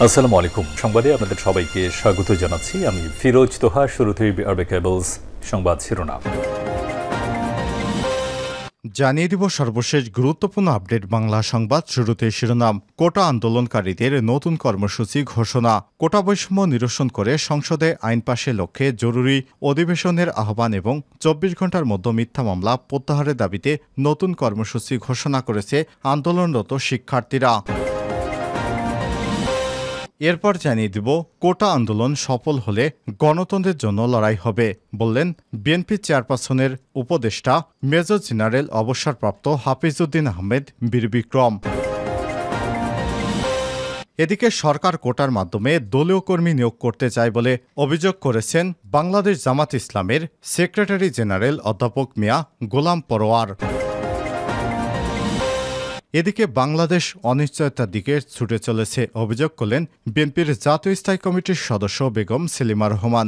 আসসালামু আলাইকুম। সংবাদে আপনাদের সবাইকে স্বাগত জানাচ্ছি। আমি ফিরোজ তোহা। শুরুতেই আরবে কেবলস সংবাদ শিরোনাম জানিয়ে দিব সর্বশেষ গুরুত্বপূর্ণ আপডেট বাংলা সংবাদ। শুরুতে শিরোনাম। কোটা আন্দোলনকারীদের নতুন কর্মসূচি ঘোষণা। কোটা বৈষম্য নিরসন করে সংসদে আইন পাশের লক্ষ্যে জরুরি অধিবেশনের আহ্বান এবং ২৪ ঘণ্টার মধ্যে মিথ্যা মামলা প্রত্যাহারের দাবিতে নতুন কর্মসূচি ঘোষণা করেছে আন্দোলনরত শিক্ষার্থীরা। এরপর জানিয়ে দিব কোটা আন্দোলন সফল হলে গণতন্ত্রের জন্য লড়াই হবে, বললেন বিএনপি চেয়ারপারসনের উপদেষ্টা মেজর জেনারেল অবসরপ্রাপ্ত হাফিজউদ্দিন আহমেদ বীর বিক্রম। এদিকে সরকার কোটার মাধ্যমে দলীয় কর্মী নিয়োগ করতে চায় বলে অভিযোগ করেছেন বাংলাদেশ জামাত ইসলামের সেক্রেটারি জেনারেল অধ্যাপক মিয়া গোলাম পরোয়ার। এদিকে বাংলাদেশ অনিশ্চয়তার দিকে ছুটে চলেছে, অভিযোগ করলেন বিএনপির জাতীয় স্থায়ী কমিটির সদস্য বেগম সেলিমা রহমান।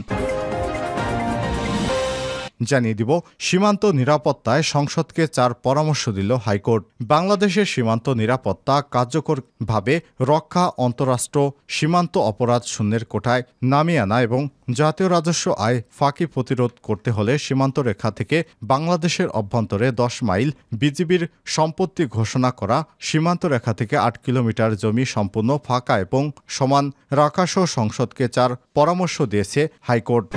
জানিয়ে দিব সীমান্ত নিরাপত্তায় সংসদকে ৪ পরামর্শ দিল হাইকোর্ট। বাংলাদেশের সীমান্ত নিরাপত্তা কার্যকরভাবে রক্ষা, অন্তরাষ্ট্র সীমান্ত অপরাধ শূন্যের কোটায় নামিয়ে আনা এবং জাতীয় রাজস্ব আয় ফাঁকি প্রতিরোধ করতে হলে সীমান্ত রেখা থেকে বাংলাদেশের অভ্যন্তরে ১০ মাইল বিজিবির সম্পত্তি ঘোষণা করা, সীমান্ত রেখা থেকে ৮ কিলোমিটার জমি সম্পূর্ণ ফাঁকা এবং সমান রাখাসহ সংসদকে ৪ পরামর্শ দিয়েছে হাইকোর্ট।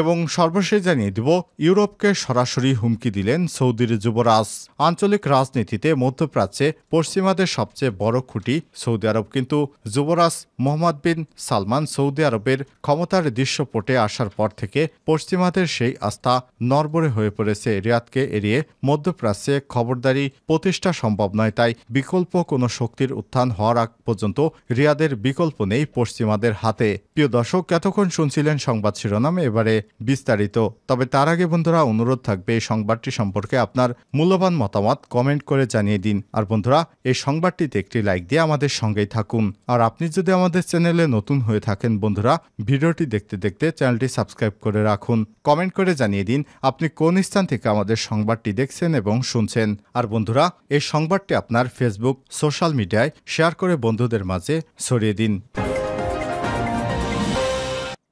এবং সর্বশেষ জানিয়ে দিব ইউরোপকে সরাসরি হুমকি দিলেন সৌদির যুবরাজ। আঞ্চলিক রাজনীতিতে মধ্যপ্রাচ্যে পশ্চিমাদের সবচেয়ে বড় খুঁটি সৌদি আরব, কিন্তু যুবরাজ মোহাম্মদ বিন সালমান সৌদি আরবের ক্ষমতার দৃশ্যপটে আসার পর থেকে পশ্চিমাদের সেই আস্থা নড়বড়ে হয়ে পড়েছে। রিয়াদকে এড়িয়ে মধ্যপ্রাচ্যে খবরদারি প্রতিষ্ঠা সম্ভব নয়, তাই বিকল্প কোনো শক্তির উত্থান হওয়ার আগ পর্যন্ত রিয়াদের বিকল্প নেই পশ্চিমাদের হাতে। প্রিয় দর্শক, এতক্ষণ শুনছিলেন সংবাদ শিরোনাম, এবারে বিস্তারিত। তবে তার আগে বন্ধুরা অনুরোধ থাকবে এই সংবাদটি সম্পর্কে আপনার মূল্যবান মতামত কমেন্ট করে জানিয়ে দিন। আর বন্ধুরা, এই সংবাদটিতে একটি লাইক দিয়ে আমাদের সঙ্গেই থাকুন। আর আপনি যদি আমাদের চ্যানেলে নতুন হয়ে থাকেন বন্ধুরা, ভিডিওটি দেখতে দেখতে চ্যানেলটি সাবস্ক্রাইব করে রাখুন। কমেন্ট করে জানিয়ে দিন আপনি কোন স্থান থেকে আমাদের সংবাদটি দেখছেন এবং শুনছেন। আর বন্ধুরা, এই সংবাদটি আপনার ফেসবুক সোশ্যাল মিডিয়ায় শেয়ার করে বন্ধুদের মাঝে ছড়িয়ে দিন।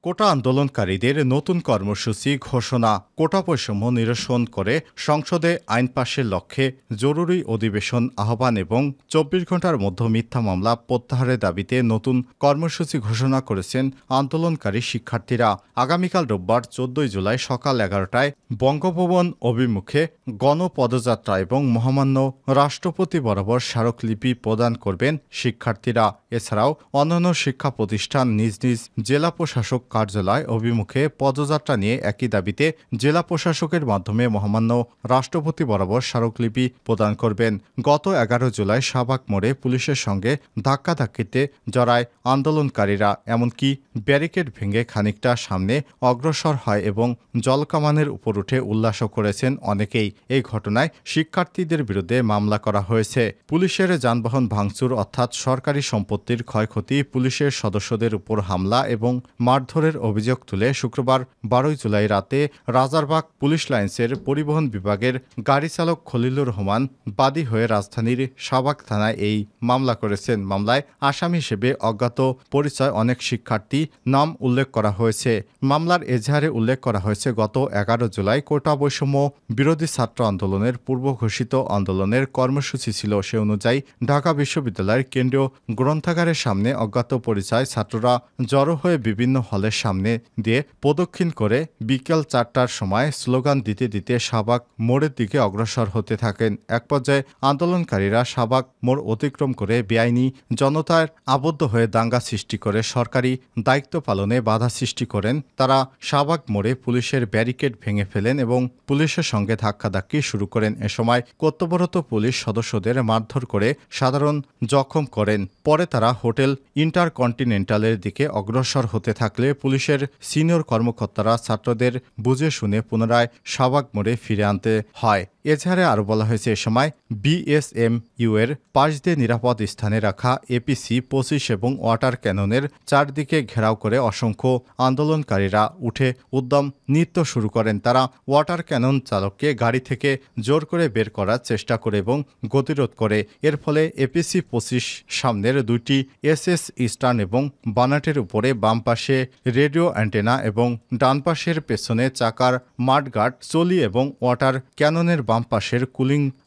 কোটা আন্দোলনকারীদের নতুন কর্মসূচি ঘোষণা। কোটা বৈষম্য নিরসন করে সংসদে আইন পাশের লক্ষ্যে জরুরি অধিবেশন আহ্বান এবং ২৪ ঘণ্টার মধ্যে মিথ্যা মামলা প্রত্যাহারের দাবিতে নতুন কর্মসূচি ঘোষণা করেছেন আন্দোলনকারী শিক্ষার্থীরা। আগামীকাল রোববার ১৪ জুলাই সকাল ১১টায় বঙ্গভবন অভিমুখে গণপদযাত্রা এবং মহামান্য রাষ্ট্রপতি বরাবর স্মারকলিপি প্রদান করবেন শিক্ষার্থীরা। এছাড়াও অন্যান্য শিক্ষা প্রতিষ্ঠান নিজ নিজ জেলা প্রশাসক কার্যালয় অভিমুখে পদযাত্রা নিয়ে একই দাবিতে জেলা প্রশাসকের মাধ্যমে মহামান্য রাষ্ট্রপতি বরাবর স্মারকলিপি প্রদান করবেন। গত ১১ জুলাই শাহবাগ মোড়ে পুলিশের সঙ্গে ধাক্কাধাক্কিতে জড়ায় আন্দোলনকারীরা, এমনকি ব্যারিকেড ভেঙে খানিকটা সামনে অগ্রসর হয় এবং জলকামানের উপর উঠে উল্লাসও করেছেন অনেকেই। এই ঘটনায় শিক্ষার্থীদের বিরুদ্ধে মামলা করা হয়েছে। পুলিশের যানবাহন ভাঙচুর অর্থাৎ সরকারি সম্পত্তির ক্ষয়ক্ষতি, পুলিশের সদস্যদের উপর হামলা এবং মারধরের অভিযোগ তুলে শুক্রবার ১২ জুলাই রাতে রাজারবাগ পুলিশ লাইন্সের পরিবহন বিভাগের গাড়ি চালক খলিলুর রহমান বাদী হয়ে রাজধানীর শাহবাগ থানায় এই মামলা করেছেন। মামলায় আসামি হিসেবে অজ্ঞাত পরিচয় অনেক শিক্ষার্থী নাম উল্লেখ করা হয়েছে। মামলার এজাহারে উল্লেখ করা হয়েছে, গত ১১ জুলাই কোটা বৈষম্য বিরোধী ছাত্র আন্দোলনের পূর্ব ঘোষিত আন্দোলনের কর্মসূচি ছিল। সে অনুযায়ী ঢাকা বিশ্ববিদ্যালয়ের কেন্দ্রীয় গ্রন্থাগারের সামনে অজ্ঞাত পরিচয় ছাত্ররা জড়ো হয়ে বিভিন্ন হলের সামনে দিয়ে প্রদক্ষিণ করে বিকেল ৪টার সময় স্লোগান দিতে দিতে শাহবাগ মোড়ের দিকে অগ্রসর হতে থাকেন। এক পর্যায়ে আন্দোলনকারীরা শাহবাগ মোড় অতিক্রম করে বেআইনি জনতার আবদ্ধ হয়ে দাঙ্গা সৃষ্টি করে সরকারি দায়িত্ব পালনে বাধা সৃষ্টি করেন। তারা শাহবাগ মোড়ে পুলিশের ব্যারিকেড ভেঙে ফেলেন এবং পুলিশের সঙ্গে ধাক্কাধাক্কি শুরু করেন। এ সময় কর্তব্যরত পুলিশ সদস্যদের মারধর করে সাধারণ জখম করেন। পরে তারা হোটেল ইন্টারকন্টিনেন্টালের দিকে অগ্রসর হতে থাকলে পুলিশের সিনিয়র কর্মকর্তারা ছাত্রদের বুঝে শুনে পুনরায় শাহবাগ মোড়ে ফিরে আনতে হয়। এছাড়া আরও বলা হয়েছে, এ সময় বিএসএমইউ এর পাশ দিয়ে নিরাপদ স্থানে রাখা এপিসি 25 এবং ওয়াটার ক্যাননের চারদিকে ঘেরাও করে অসংখ্য আন্দোলনকারীরা উঠে উদ্যম নৃত্য শুরু করেন। তারা ওয়াটার ক্যানন চালককে গাড়ি থেকে জোর করে বের করার চেষ্টা করে এবং গতিরোধ করে। এর ফলে এপিসি 25 সামনের দুইটি এসএস ইস্টার্ন এবং বানাটের উপরে বাম পাশে রেডিও অ্যান্টেনা এবং ডান পাশের পেছনে চাকার মাডগার্ড, চলি এবং ওয়াটার ক্যাননের বাম পাশের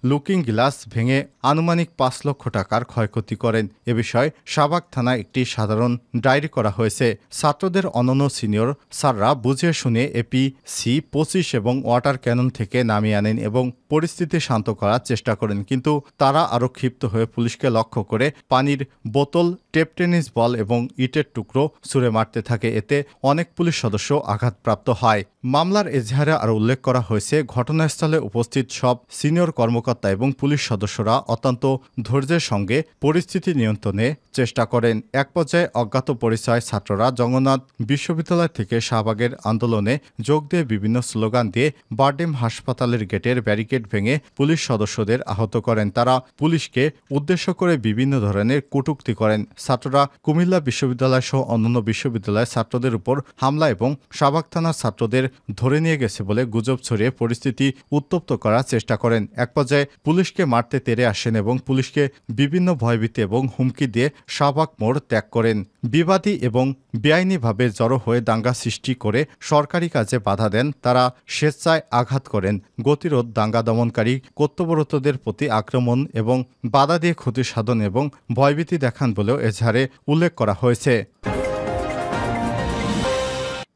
লুকিং গ্লাস ভেঙে আনুমানিক 5 লক্ষ টাকার ক্ষয়ক্ষতি করেন। এ বিষয়ে শাহবাগ থানায় একটি সাধারণ ডায়েরি করা হয়েছে। ছাত্রদের অনন্য সিনিয়র স্যাররা বুঝে শুনে এপিসি 25 এবং ওয়াটার ক্যানন থেকে নামিয়ে আনেন এবং পরিস্থিতি শান্ত করার চেষ্টা করেন, কিন্তু তারা আরও ক্ষিপ্ত হয়ে পুলিশকে লক্ষ্য করে পানির বোতল, টেপ টেনিস বল এবং ইটের টুকরো ছুঁড়ে মারতে থাকে। এতে অনেক পুলিশ সদস্য আঘাতপ্রাপ্ত হয়। মামলার এজাহারে আরও উল্লেখ করা হয়েছে, ঘটনাস্থলে উপস্থিত সব সিনিয়র কর্মকর্তা এবং পুলিশ সদস্যরা অত্যন্ত ধৈর্যের সঙ্গে পরিস্থিতি নিয়ন্ত্রণে চেষ্টা করেন। এক পর্যায়ে অজ্ঞাত পরিচয় ছাত্ররা জগন্নাথ বিশ্ববিদ্যালয় থেকে শাহবাগের আন্দোলনে যোগ দিয়ে বিভিন্ন স্লোগান দিয়ে বারডেম হাসপাতালের গেটের ব্যারিকেড ভেঙে পুলিশ সদস্যদের আহত করেন। তারা পুলিশকে উদ্দেশ্য করে বিভিন্ন ধরনের কটূক্তি করেন। ছাত্ররা কুমিল্লা বিশ্ববিদ্যালয় সহ অন্যান্য বিশ্ববিদ্যালয়ের ছাত্রদের উপর হামলা এবং শাহবাগ থানার ছাত্রদের ধরে নিয়ে গেছে বলে গুজব ছড়িয়ে পরিস্থিতি উত্তপ্ত করার চেষ্টা করেন। এক পর্যায়ে পুলিশকে মারতে তেড়ে আসেন এবং পুলিশকে বিভিন্ন ভয়ভীতি এবং হুমকি দিয়ে শাহবাগ মোড় ত্যাগ করেন। বিবাদী এবং বেআইনিভাবে জড়ো হয়ে দাঙ্গা সৃষ্টি করে সরকারি কাজে বাধা দেন। তারা স্বেচ্ছায় আঘাত করেন। গতিরোধ, দাঙ্গা দমনকারী কর্তব্যরতদের প্রতি আক্রমণ এবং বাধা দিয়ে ক্ষতি সাধন এবং ভয়ভীতি দেখান বলেও এজাহারে উল্লেখ করা হয়েছে।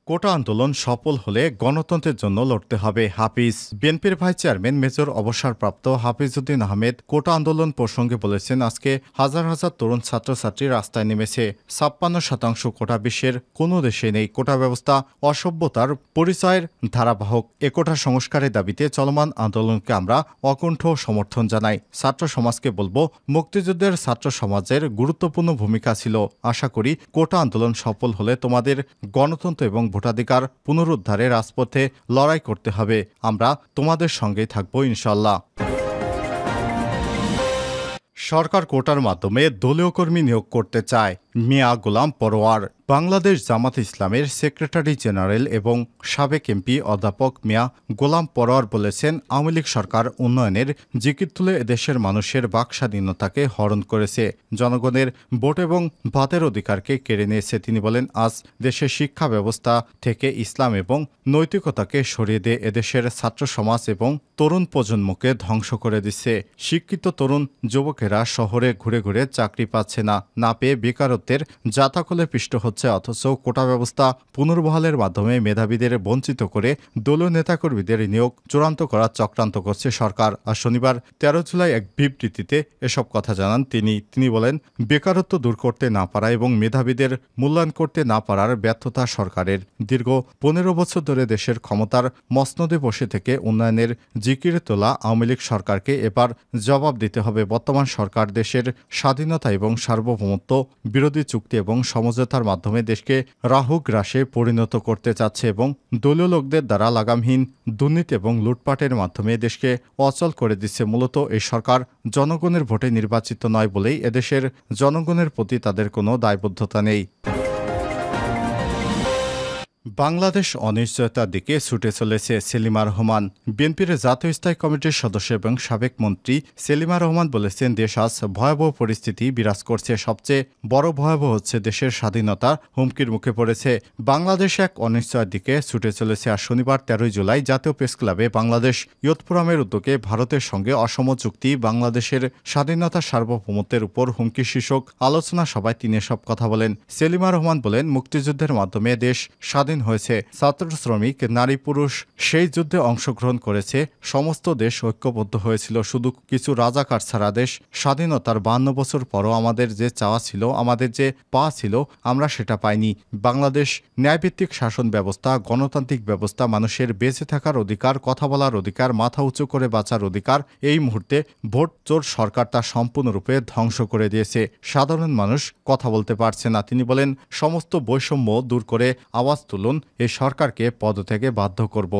কোটা আন্দোলন সফল হলে গণতন্ত্রের জন্য লড়তে হবে হাফিজ। বিএনপির ভাইস চেয়ারম্যান মেজর অবসরপ্রাপ্ত হাফিজউদ্দিন আহমেদ কোটা আন্দোলন প্রসঙ্গে বলেছেন, আজকে হাজার হাজার তরুণ ছাত্রছাত্রী রাস্তায় নেমেছে। 56% কোটা বিশ্বের কোনো দেশে নেই। কোটা ব্যবস্থা অসভ্যতার পরিচয়ের ধারাবাহক। এ কোটা সংস্কারের দাবিতে চলমান আন্দোলনকে আমরা অকুণ্ঠ সমর্থন জানাই। ছাত্র সমাজকে বলবো, মুক্তিযুদ্ধের ছাত্র সমাজের গুরুত্বপূর্ণ ভূমিকা ছিল। আশা করি কোটা আন্দোলন সফল হলে তোমাদের গণতন্ত্র এবং ভোটাধিকার পুনরুদ্ধারে রাজপথে লড়াই করতে হবে। আমরা তোমাদের সঙ্গেই থাকব ইনশাল্লাহ। সরকার কোটার মাধ্যমে দলীয় কর্মী নিয়োগ করতে চায় মিয়া গোলাম পরোয়ার। বাংলাদেশ জামাত ইসলামের সেক্রেটারি জেনারেল এবং সাবেক এমপি অধ্যাপক মিয়া গোলাম পরোয়ার বলেছেন, আওয়ামী লীগ সরকার উন্নয়নের জিকির তুলে এদেশের মানুষের বাকস্বাধীনতাকে হরণ করেছে, জনগণের ভোট এবং ভাতের অধিকারকে কেড়ে নিয়েছে। তিনি বলেন, আজ দেশের শিক্ষা ব্যবস্থা থেকে ইসলাম এবং নৈতিকতাকে সরিয়ে দিয়ে এদেশের ছাত্র সমাজ এবং তরুণ প্রজন্মকে ধ্বংস করে দিচ্ছে। শিক্ষিত তরুণ যুবকেরা শহরে ঘুরে ঘুরে চাকরি পাচ্ছে না পেয়ে বেকারত্বের জাতাকলে পিষ্ট হচ্ছে। অথচ কোটা ব্যবস্থা পুনর্বহালের মাধ্যমে মেধাবীদের বঞ্চিত করে দলীয় নেতাকর্মীদের নিয়োগ চূড়ান্ত করার চক্রান্ত করছে সরকার। আর শনিবার 13 জুলাই এক বিবৃতিতে এসব কথা জানান তিনি বলেন, বেকারত্ব দূর করতে না পারা এবং মেধাবীদের মূল্যায়ন করতে না পারার ব্যর্থতা সরকারের। দীর্ঘ 15 বছর ধরে দেশের ক্ষমতার মসনদে বসে থেকে উন্নয়নের জিকির তোলা আওয়ামী লীগ সরকারকে এবার জবাব দিতে হবে। বর্তমান সরকার দেশের স্বাধীনতা এবং সার্বভৌমত্ব বিরোধী চুক্তি এবং সমঝোতার মাধ্যমে দেশকে রাহু গ্রাসে পরিণত করতে চাচ্ছে এবং দলীয় লোকদের দ্বারা লাগামহীন দুর্নীতি এবং লুটপাটের মাধ্যমে দেশকে অচল করে দিচ্ছে। মূলত এই সরকার জনগণের ভোটে নির্বাচিত নয় বলেই এদেশের জনগণের প্রতি তাদের কোনো দায়বদ্ধতা নেই। বাংলাদেশ অনিশ্চয়তার দিকে ছুটে চলেছে সেলিমা রহমান। বিএনপির জাতীয় স্থায়ী কমিটির সদস্য এবং সাবেক মন্ত্রী সেলিমা রহমান বলেছেন, দেশ আজ ভয়াবহ পরিস্থিতি বিরাজ করছে। সবচেয়ে বড় ভয়াবহ হচ্ছে দেশের স্বাধীনতা হুমকির মুখে পড়েছে। বাংলাদেশ এক অনিশ্চয়ের দিকে ছুটে চলেছে। আর শনিবার 13 জুলাই জাতীয় প্রেস ক্লাবে বাংলাদেশ ইয়ুথ ফোরামের উদ্যোগে ভারতের সঙ্গে অসম চুক্তি, বাংলাদেশের স্বাধীনতা সার্বভৌমত্বের উপর হুমকি শীর্ষক আলোচনা সভায় তিনি এসব কথা বলেন। সেলিমা রহমান বলেন, মুক্তিযুদ্ধের মাধ্যমে দেশ স্বাধীন স্বাধীন হয়েছে, ছাত্র শ্রমিক নারী পুরুষ সেই যুদ্ধে অংশগ্রহণ করেছে। সমস্ত দেশ ঐক্যবদ্ধ হয়েছিল, শুধু কিছু রাজাকার ছাড়া দেশ। স্বাধীনতার 52 বছর পরও আমাদের যে চাওয়া ছিল, আমাদের যে পাওয়া ছিল, আমরা সেটা পাইনি। বাংলাদেশ ন্যায়ভিত্তিক শাসন ব্যবস্থা, গণতান্ত্রিক ব্যবস্থা, মানুষের বেঁচে থাকার অধিকার, কথা বলার অধিকার, মাথা উঁচু করে বাঁচার অধিকার, এই মুহূর্তে ভোট চোর সরকার তা সম্পূর্ণরূপে ধ্বংস করে দিয়েছে। সাধারণ মানুষ কথা বলতে পারছে না। তিনি বলেন, সমস্ত বৈষম্য দূর করে আওয়াজ তুলুন, এই সরকারকে পদত্যাগে বাধ্য করব।